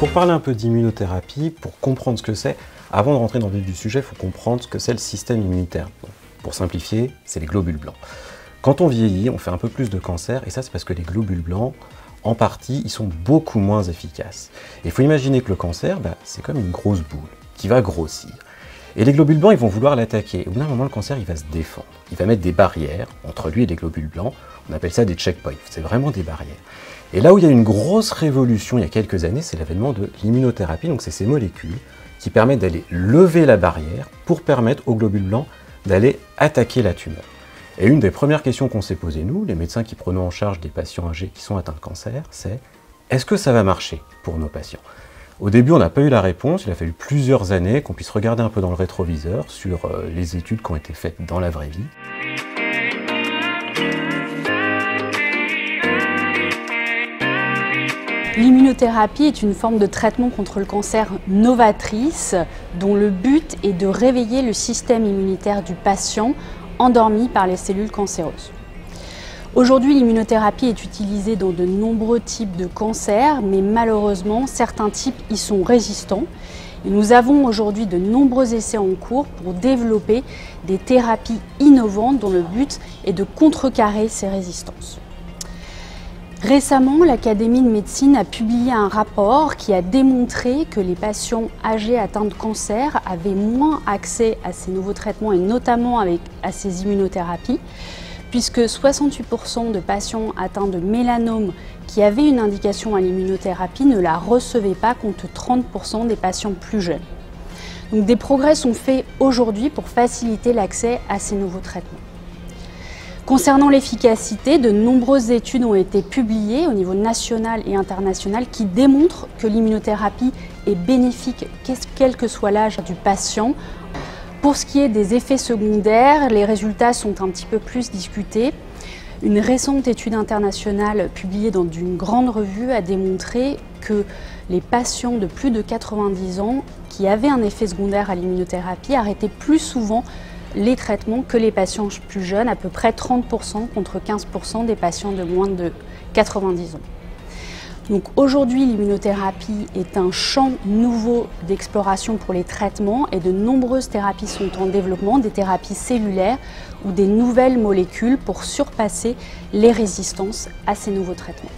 Pour parler un peu d'immunothérapie, pour comprendre ce que c'est, avant de rentrer dans le vif du sujet, il faut comprendre ce que c'est le système immunitaire. Bon, pour simplifier, c'est les globules blancs. Quand on vieillit, on fait un peu plus de cancer, et ça c'est parce que les globules blancs, en partie, ils sont beaucoup moins efficaces. Et il faut imaginer que le cancer, c'est comme une grosse boule qui va grossir. Et les globules blancs, ils vont vouloir l'attaquer. Au bout d'un moment, le cancer, il va se défendre. Il va mettre des barrières entre lui et les globules blancs. On appelle ça des checkpoints. C'est vraiment des barrières. Et là où il y a une grosse révolution il y a quelques années, c'est l'avènement de l'immunothérapie. Donc c'est ces molécules qui permettent d'aller lever la barrière pour permettre aux globules blancs d'aller attaquer la tumeur. Et une des premières questions qu'on s'est posées, nous, les médecins qui prenons en charge des patients âgés qui sont atteints de cancer, c'est est-ce que ça va marcher pour nos patients? Au début, on n'a pas eu la réponse, il a fallu plusieurs années qu'on puisse regarder un peu dans le rétroviseur sur les études qui ont été faites dans la vraie vie. L'immunothérapie est une forme de traitement contre le cancer novatrice dont le but est de réveiller le système immunitaire du patient endormi par les cellules cancéreuses. Aujourd'hui, l'immunothérapie est utilisée dans de nombreux types de cancers, mais malheureusement, certains types y sont résistants. Et nous avons aujourd'hui de nombreux essais en cours pour développer des thérapies innovantes dont le but est de contrecarrer ces résistances. Récemment, l'Académie de médecine a publié un rapport qui a démontré que les patients âgés atteints de cancer avaient moins accès à ces nouveaux traitements et notamment à ces immunothérapies, puisque 68% de patients atteints de mélanome qui avaient une indication à l'immunothérapie ne la recevaient pas contre 30% des patients plus jeunes. Donc des progrès sont faits aujourd'hui pour faciliter l'accès à ces nouveaux traitements. Concernant l'efficacité, de nombreuses études ont été publiées au niveau national et international qui démontrent que l'immunothérapie est bénéfique quel que soit l'âge du patient. Pour ce qui est des effets secondaires, les résultats sont un petit peu plus discutés. Une récente étude internationale publiée dans une grande revue a démontré que les patients de plus de 90 ans qui avaient un effet secondaire à l'immunothérapie arrêtaient plus souvent les traitements que les patients plus jeunes, à peu près 30% contre 15% des patients de moins de 90 ans. Donc aujourd'hui, l'immunothérapie est un champ nouveau d'exploration pour les traitements et de nombreuses thérapies sont en développement, des thérapies cellulaires ou des nouvelles molécules pour surpasser les résistances à ces nouveaux traitements.